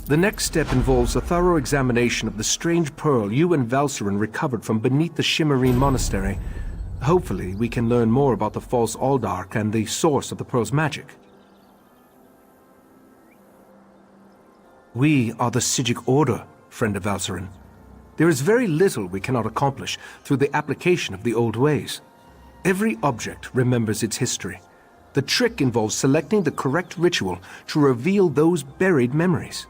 The next step involves a thorough examination of the strange pearl you and Valcerin recovered from beneath the Shimmerine Monastery. Hopefully, we can learn more about the false Aldark and the source of the pearl's magic. We are the Psijic Order, friend of Valcerin. There is very little we cannot accomplish through the application of the old ways. Every object remembers its history. The trick involves selecting the correct ritual to reveal those buried memories.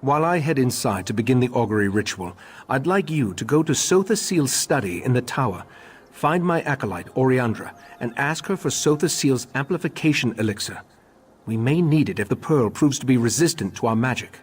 While I head inside to begin the augury ritual, I'd like you to go to Sotha Seal's study in the tower, find my acolyte, Oriandra, and ask her for Sotha Seal's amplification elixir. We may need it if the pearl proves to be resistant to our magic.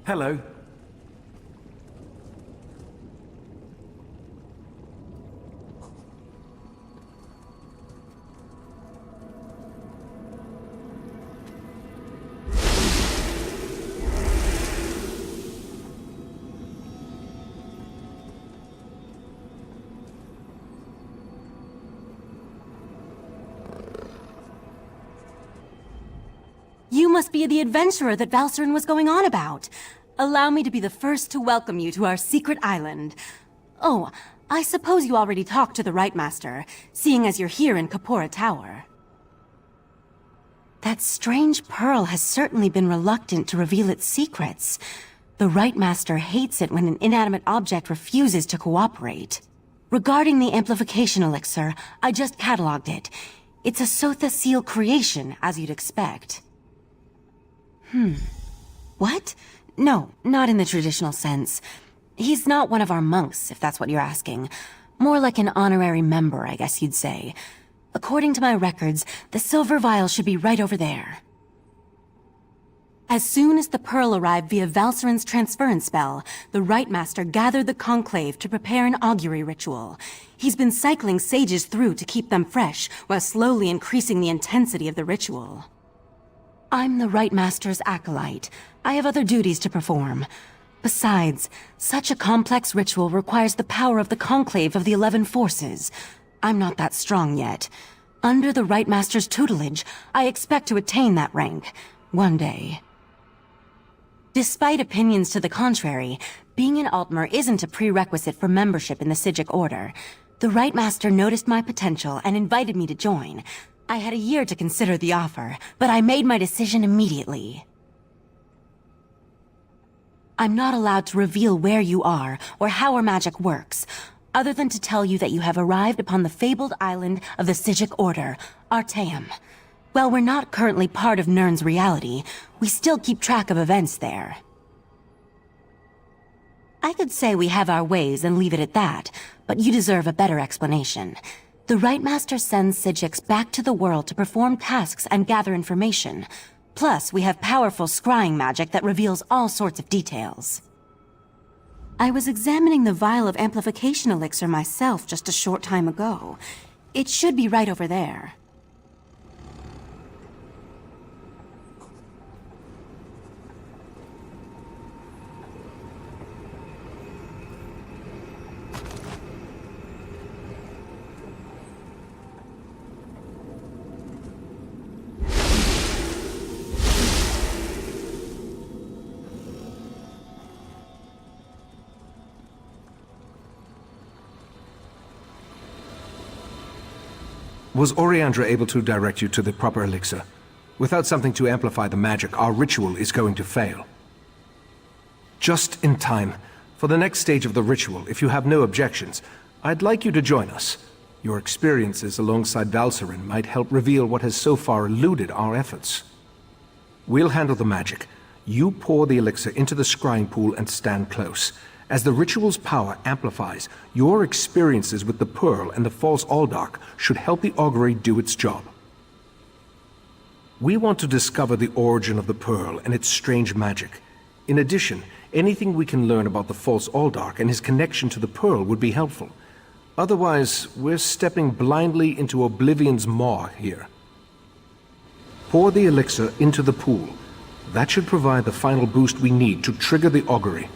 Hello. You must be the adventurer that Valcerin was going on about. Allow me to be the first to welcome you to our secret island. Oh, I suppose you already talked to the Rite Master, seeing as you're here in Kapora Tower. That strange pearl has certainly been reluctant to reveal its secrets. The Rite Master hates it when an inanimate object refuses to cooperate. Regarding the amplification elixir, I just cataloged it. It's a Sotha Seal creation, as you'd expect. What? No, not in the traditional sense. He's not one of our monks, if that's what you're asking. More like an honorary member, I guess you'd say. According to my records, the silver vial should be right over there. As soon as the pearl arrived via Valcerin's transference spell, the Rite Master gathered the conclave to prepare an augury ritual. He's been cycling sages through to keep them fresh, while slowly increasing the intensity of the ritual. I'm the Rite Master's acolyte. I have other duties to perform. Besides, such a complex ritual requires the power of the conclave of the 11 forces. I'm not that strong yet. Under the Rite Master's tutelage, I expect to attain that rank. One day. Despite opinions to the contrary, being an Altmer isn't a prerequisite for membership in the Psijic Order. The Rite Master noticed my potential and invited me to join. I had a year to consider the offer, but I made my decision immediately. I'm not allowed to reveal where you are or how our magic works, other than to tell you that you have arrived upon the fabled island of the Psijic Order, Artaeum. While we're not currently part of Nirn's reality, we still keep track of events there. I could say we have our ways and leave it at that, but you deserve a better explanation. The Rite Master sends Psijics back to the world to perform tasks and gather information. Plus, we have powerful scrying magic that reveals all sorts of details. I was examining the vial of amplification elixir myself just a short time ago. It should be right over there. Was Oriandra able to direct you to the proper elixir? Without something to amplify the magic, our ritual is going to fail. Just in time. For the next stage of the ritual, if you have no objections, I'd like you to join us. Your experiences alongside Valcerin might help reveal what has so far eluded our efforts. We'll handle the magic. You pour the elixir into the scrying pool and stand close. As the ritual's power amplifies, your experiences with the Pearl and the false Aldark should help the augury do its job. We want to discover the origin of the Pearl and its strange magic. In addition, anything we can learn about the false Aldark and his connection to the Pearl would be helpful. Otherwise, we're stepping blindly into Oblivion's maw here. Pour the elixir into the pool. That should provide the final boost we need to trigger the augury.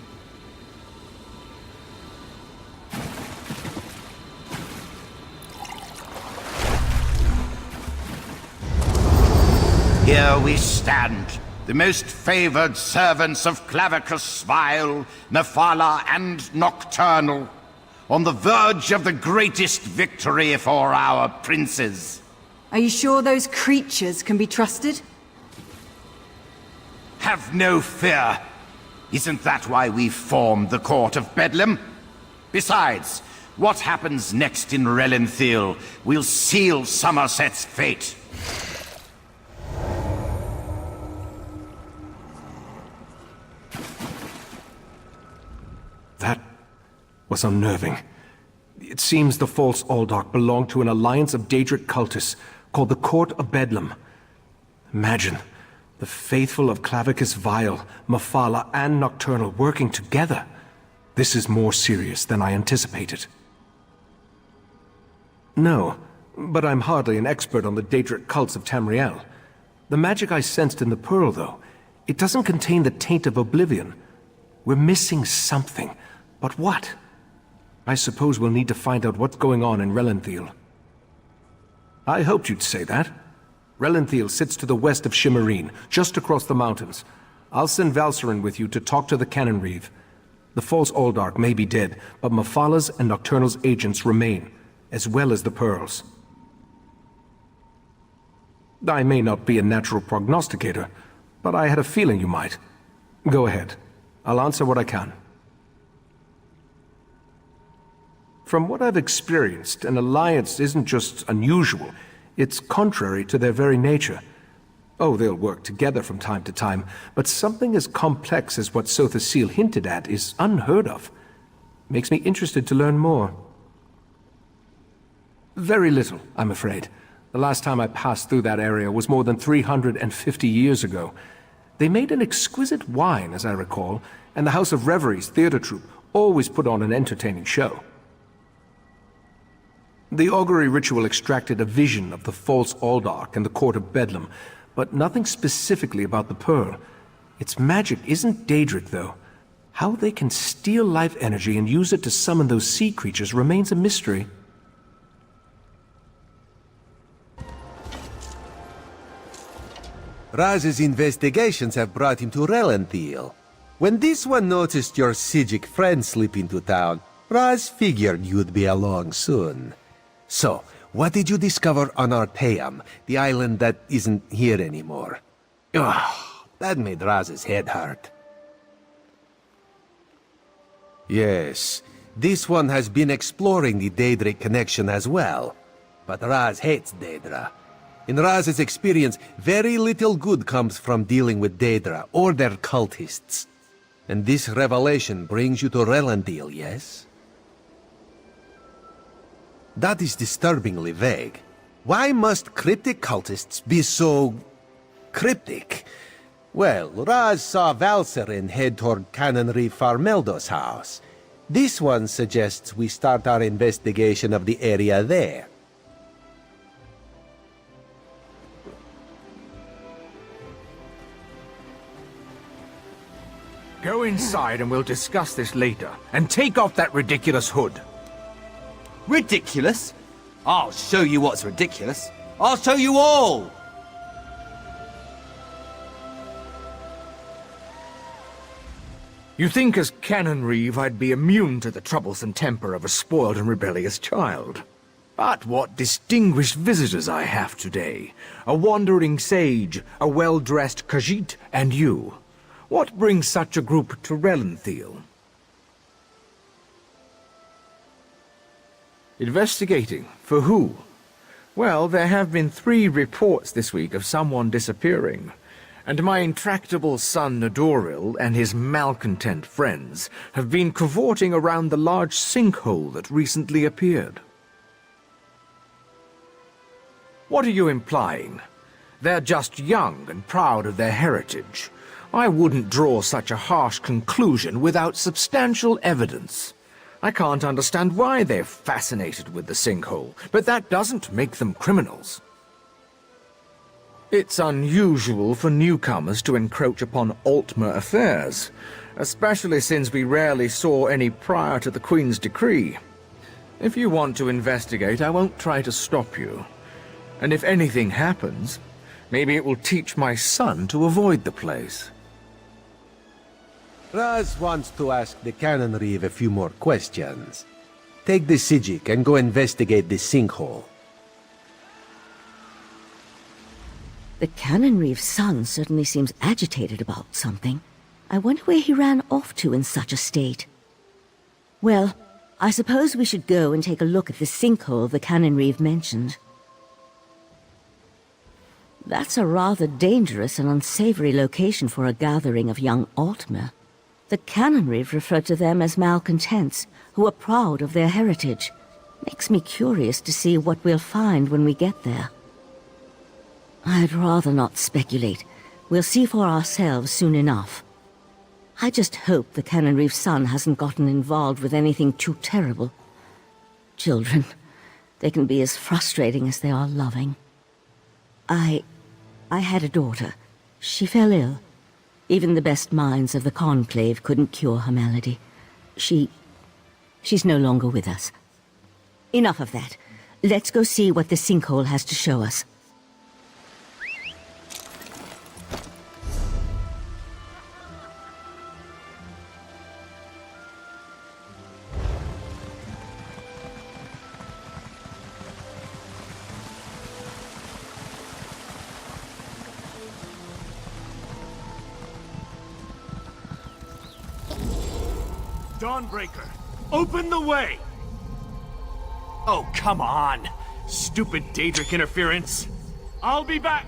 Here we stand, the most favored servants of Clavicus Vile, Mephala, and Nocturnal, on the verge of the greatest victory for our princes. Are you sure those creatures can be trusted? Have no fear. Isn't that why we formed the Court of Bedlam? Besides, what happens next in Relenthiel will seal Summerset's fate. That was unnerving. It seems the false Aldark belonged to an alliance of Daedric cultists called the Court of Bedlam. Imagine, the faithful of Clavicus Vile, Mephala, and Nocturnal working together. This is more serious than I anticipated. No, but I'm hardly an expert on the Daedric cults of Tamriel. The magic I sensed in the Pearl, though, it doesn't contain the taint of Oblivion. We're missing something. But what? I suppose we'll need to find out what's going on in Relenthiel. I hoped you'd say that. Relenthiel sits to the west of Shimmerine, just across the mountains. I'll send Valcerin with you to talk to the Cannon Reeve. The false Aldark may be dead, but Mephala's and Nocturnal's agents remain, as well as the Pearls. I may not be a natural prognosticator, but I had a feeling you might. Go ahead. I'll answer what I can. From what I've experienced, an alliance isn't just unusual, it's contrary to their very nature. Oh, they'll work together from time to time, but something as complex as what Sotha Seal hinted at is unheard of. Makes me interested to learn more. Very little, I'm afraid. The last time I passed through that area was more than 350 years ago. They made an exquisite wine, as I recall, and the House of Reveries theater troupe always put on an entertaining show. The augury ritual extracted a vision of the false Aldark and the Court of Bedlam, but nothing specifically about the Pearl. Its magic isn't Daedric, though. How they can steal life energy and use it to summon those sea creatures remains a mystery. Raz's investigations have brought him to Relenthiel. When this one noticed your Sijic friend slip into town, Raz figured you'd be along soon. So, what did you discover on Arteum, the island that isn't here anymore? Ugh, that made Raz's head hurt. Yes, this one has been exploring the Daedric connection as well. But Raz hates Daedra. In Raz's experience, very little good comes from dealing with Daedra or their cultists. And this revelation brings you to Relenthiel, yes? That is disturbingly vague. Why must cryptic cultists be so... cryptic? Well, Raz saw Valcerin head toward Canonry Farmeldo's house. This one suggests we start our investigation of the area there. Go inside and we'll discuss this later. And take off that ridiculous hood. Ridiculous? I'll show you what's ridiculous. I'll show you all! You think as Canon Reeve I'd be immune to the troublesome temper of a spoiled and rebellious child. But what distinguished visitors I have today. A wandering sage, a well-dressed Khajiit, and you. What brings such a group to Relenthiel? Investigating. For who? Well, there have been 3 reports this week of someone disappearing. and my intractable son Nadoril and his malcontent friends have been cavorting around the large sinkhole that recently appeared. What are you implying? They're just young and proud of their heritage. I wouldn't draw such a harsh conclusion without substantial evidence. I can't understand why they're fascinated with the sinkhole, but that doesn't make them criminals. It's unusual for newcomers to encroach upon Altmer affairs, especially since we rarely saw any prior to the Queen's decree. If you want to investigate, I won't try to stop you. And if anything happens, maybe it will teach my son to avoid the place. Raz wants to ask the Cannon Reeve a few more questions. Take the Sijik and go investigate the sinkhole. The Cannon Reeve's son certainly seems agitated about something. I wonder where he ran off to in such a state. Well, I suppose we should go and take a look at the sinkhole the Cannon Reeve mentioned. That's a rather dangerous and unsavory location for a gathering of young Altmer. The Cannon Reeve referred to them as malcontents, who are proud of their heritage. Makes me curious to see what we'll find when we get there. I'd rather not speculate. We'll see for ourselves soon enough. I just hope the Cannon Reeve's son hasn't gotten involved with anything too terrible. Children, they can be as frustrating as they are loving. I had a daughter. She fell ill. Even the best minds of the Conclave couldn't cure her malady. She's no longer with us. Enough of that. Let's go see what the sinkhole has to show us. Dawnbreaker, open the way! Oh, come on! Stupid Daedric interference! I'll be back!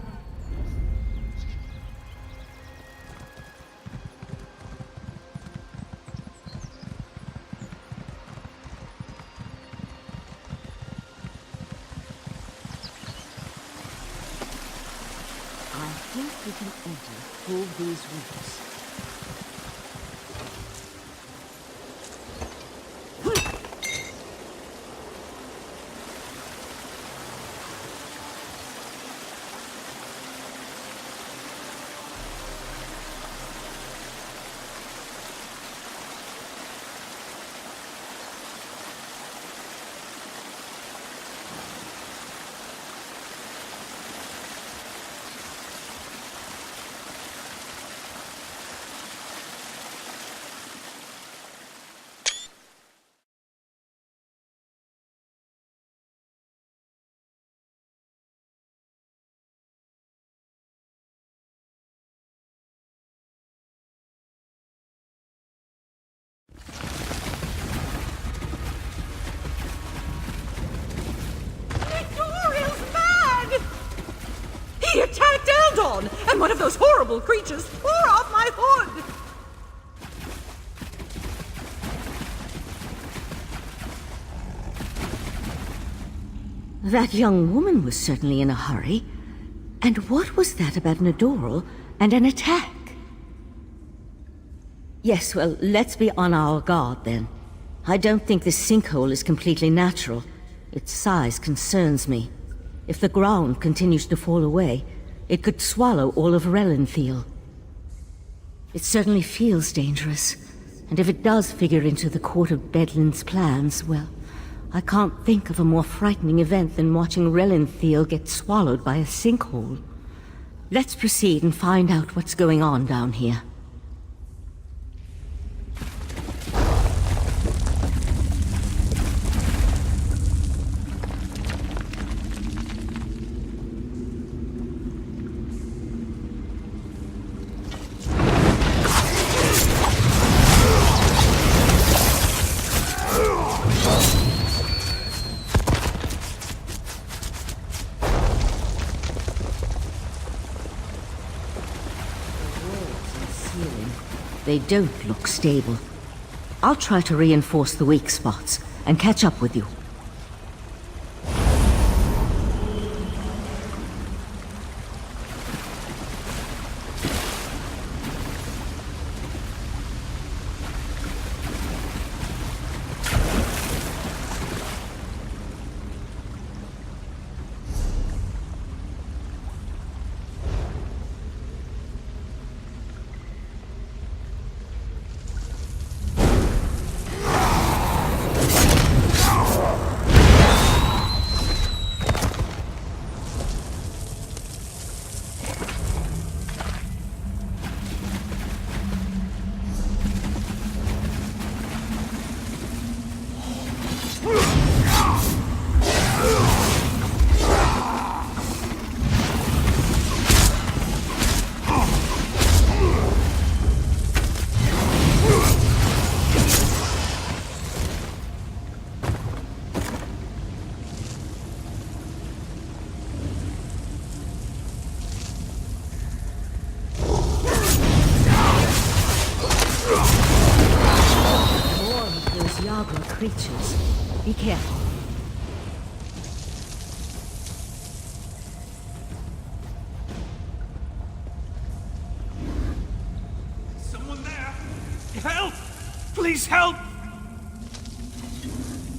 I think we can enter through these rooms. He attacked Eldon, and one of those horrible creatures tore off my hood! That young woman was certainly in a hurry. And what was that about Nadoril and an attack? Yes, well, let's be on our guard then. I don't think this sinkhole is completely natural. Its size concerns me. If the ground continues to fall away, it could swallow all of Relenthiel. It certainly feels dangerous. And if it does figure into the Court of Bedlin's plans, well, I can't think of a more frightening event than watching Relenthiel get swallowed by a sinkhole. Let's proceed and find out what's going on down here. They don't look stable. I'll try to reinforce the weak spots and catch up with you. Creatures. Be careful. Someone there! Help! Please help!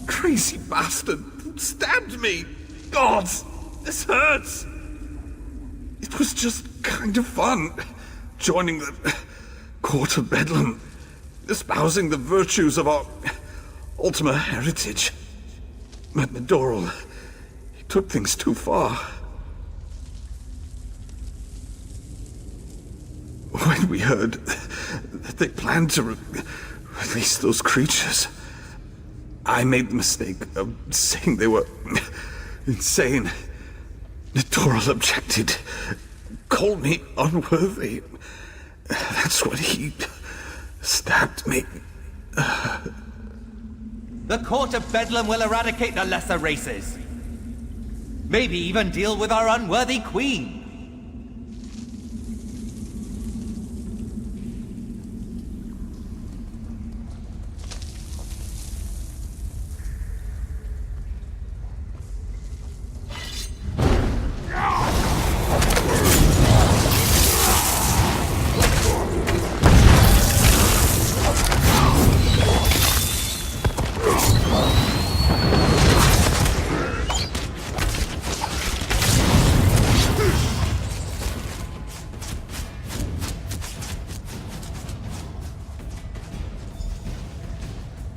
Crazy bastard stabbed me! God, this hurts! It was just kind of fun, joining the court of Bedlam, espousing the virtues of our Ultima heritage. But Doral, he took things too far. When we heard that they planned to release those creatures, I made the mistake of saying they were insane. Doral objected, called me unworthy. That's when he stabbed me. The Court of Bedlam will eradicate the lesser races. Maybe even deal with our unworthy queen.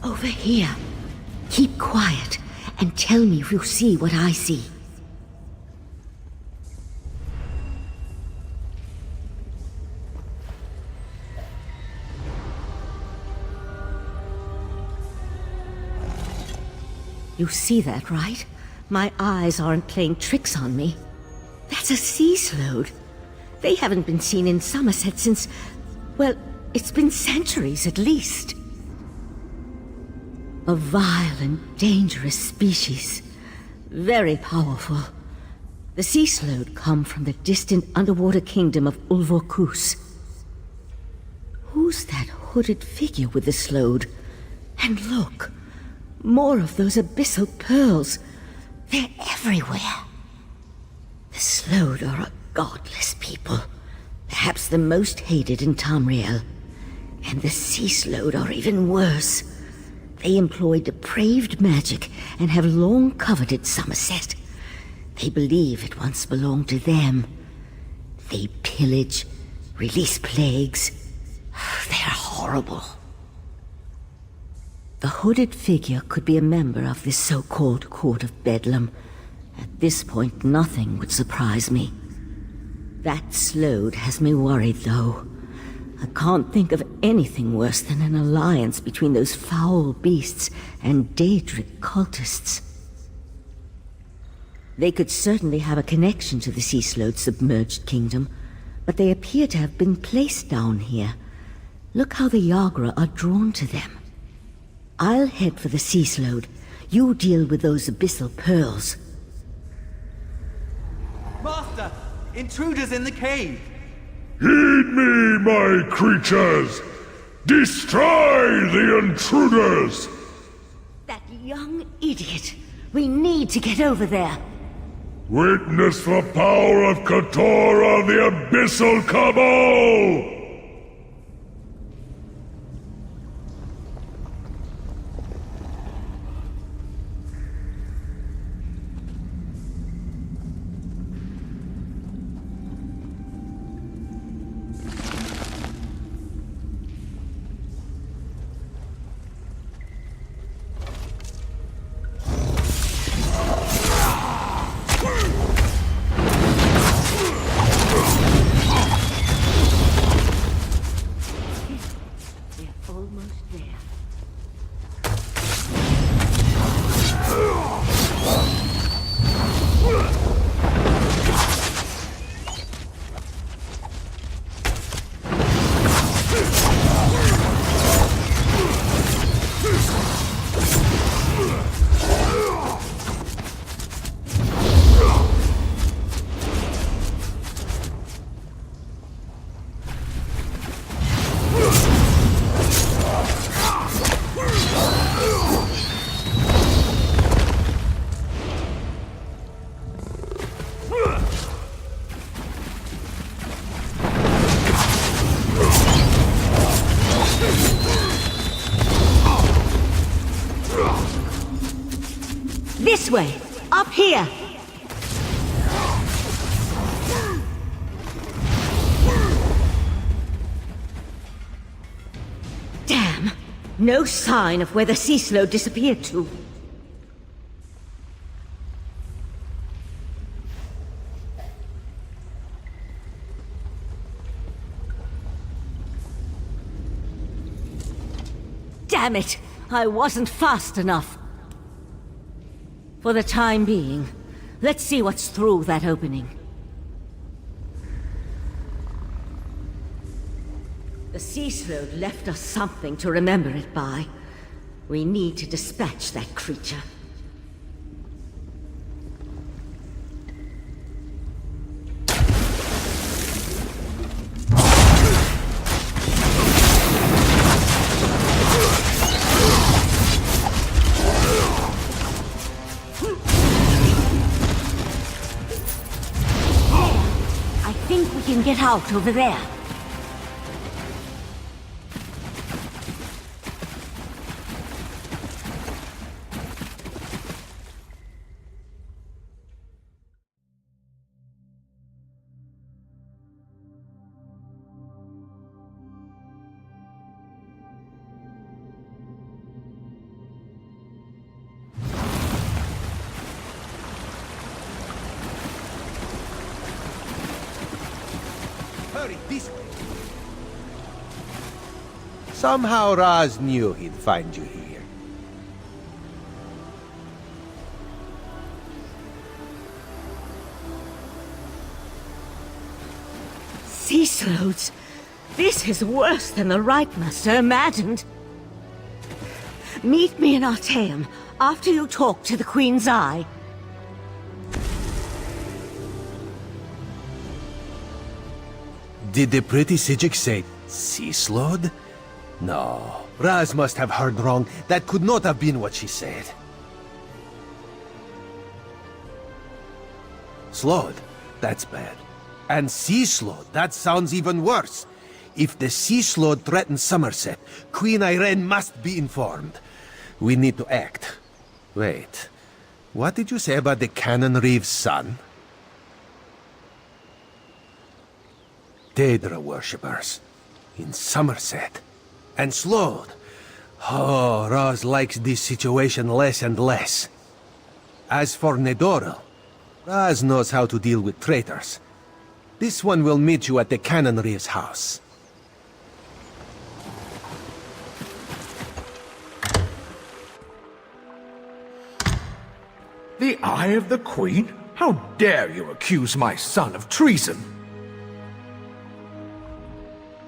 Over here. Keep quiet and tell me if you see what I see. You see that, right? My eyes aren't playing tricks on me. That's a sea slode. They haven't been seen in Summerset since, well, it's been centuries at least. A vile and dangerous species. Very powerful. The sea slode come from the distant underwater kingdom of Ulvorkus. Who's that hooded figure with the slode? And look, more of those abyssal pearls. They're everywhere. The slode are a godless people. Perhaps the most hated in Tamriel. And the sea slode are even worse. They employ depraved magic and have long coveted Summerset. They believe it once belonged to them. They pillage, release plagues. They're horrible. The hooded figure could be a member of this so-called Court of Bedlam. At this point, nothing would surprise me. That slode has me worried, though. I can't think of anything worse than an alliance between those foul beasts and Daedric cultists. They could certainly have a connection to the Sea Slode's submerged kingdom, but they appear to have been placed down here. Look how the Yagra are drawn to them. I'll head for the Sea Slode. You deal with those abyssal pearls. Master! Intruders in the cave! Heed me, my creatures! Destroy the intruders! That young idiot. We need to get over there. Witness the power of Katora, the Abyssal Cabal! This way! Up here! Damn! No sign of where the sea slow disappeared to. Damn it! I wasn't fast enough. For the time being, let's see what's through that opening. The sea slope left us something to remember it by. We need to dispatch that creature. Get out over there. This way. Somehow Raz knew he'd find you here. Sea slows? This is worse than the Right Master imagined. Meet me in Artaeum after you talk to the Queen's Eye. Did the pretty Sijik say sea slowed? No, Raz must have heard wrong. That could not have been what she said. Slowed? That's bad. And sea slowed? That sounds even worse. If the sea slowed threatens Summerset, Queen Irene must be informed. We need to act. Wait, what did you say about the Cannon Reeve's son? Daedra worshippers in Summerset and slowed. Oh, Raz likes this situation less and less. As for Nedoril, Raz knows how to deal with traitors. This one will meet you at the Cannon Reeve's house. The Eye of the Queen? How dare you accuse my son of treason?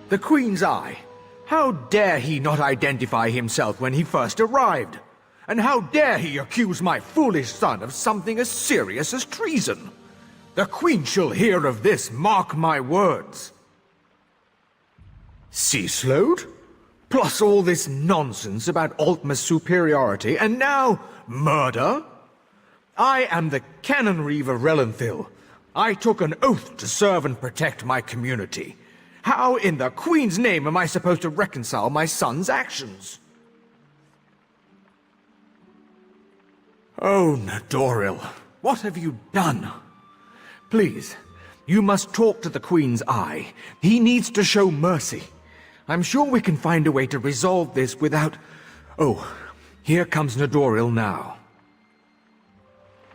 The Queen's Eye. How dare he not identify himself when he first arrived? And how dare he accuse my foolish son of something as serious as treason? The Queen shall hear of this, mark my words. Sea slowed? Plus all this nonsense about Altmer's superiority, and now murder? I am the Canon Reeve of Relenthil. I took an oath to serve and protect my community. How in the Queen's name am I supposed to reconcile my son's actions? Oh, Nadoril, what have you done? Please, you must talk to the Queen's Eye. He needs to show mercy. I'm sure we can find a way to resolve this without... Oh, here comes Nadoril now.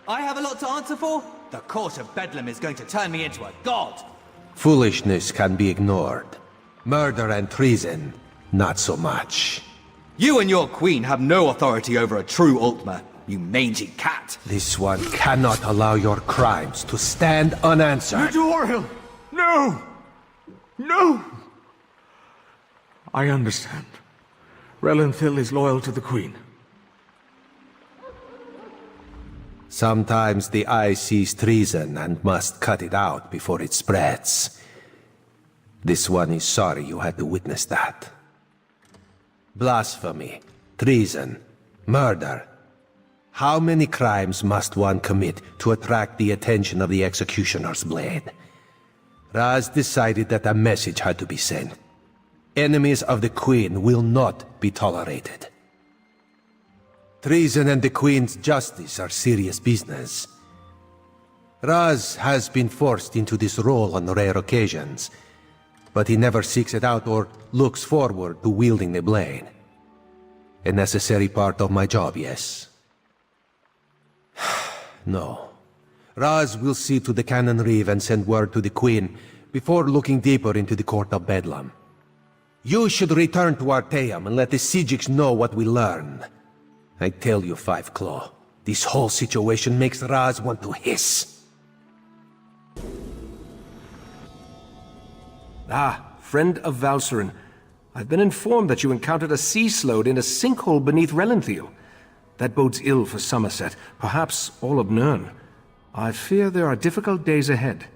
I have a lot to answer for? The Court of Bedlam is going to turn me into a god. Foolishness can be ignored. Murder and treason, not so much. You and your queen have no authority over a true Altmer, you mangy cat. This one cannot allow your crimes to stand unanswered. Nadoril! No! No! I understand. Relenthil is loyal to the Queen. Sometimes the eye sees treason and must cut it out before it spreads. This one is sorry you had to witness that. Blasphemy, treason, murder. How many crimes must one commit to attract the attention of the executioner's blade? Raz decided that a message had to be sent. Enemies of the Queen will not be tolerated. Treason and the Queen's justice are serious business. Raz has been forced into this role on rare occasions, but he never seeks it out or looks forward to wielding the blade. A necessary part of my job, yes. No. Raz will see to the Canon Reeve and send word to the Queen before looking deeper into the Court of Bedlam. You should return to Arteum and let the Sijiks know what we learned. I tell you, Five Claw, this whole situation makes Raz want to hiss. Ah, friend of Valcerin. I've been informed that you encountered a sea slode in a sinkhole beneath Relenthil. That bodes ill for Summerset, perhaps all of Nirn. I fear there are difficult days ahead.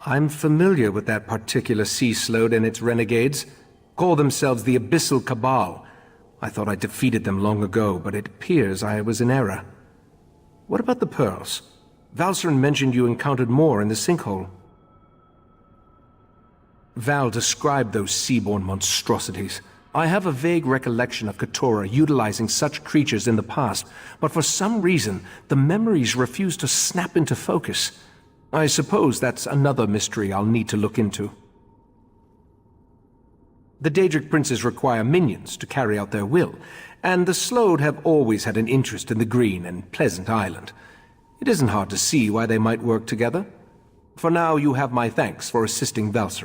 I'm familiar with that particular sea slode and its renegades. Call themselves the Abyssal Cabal. I thought I defeated them long ago, but it appears I was in error. What about the pearls? Valcerin mentioned you encountered more in the sinkhole. Val described those seaborne monstrosities. I have a vague recollection of Keturah utilizing such creatures in the past, but for some reason, the memories refuse to snap into focus. I suppose that's another mystery I'll need to look into. The Daedric princes require minions to carry out their will, and the Slode have always had an interest in the green and pleasant island. It isn't hard to see why they might work together. For now, you have my thanks for assisting Valser.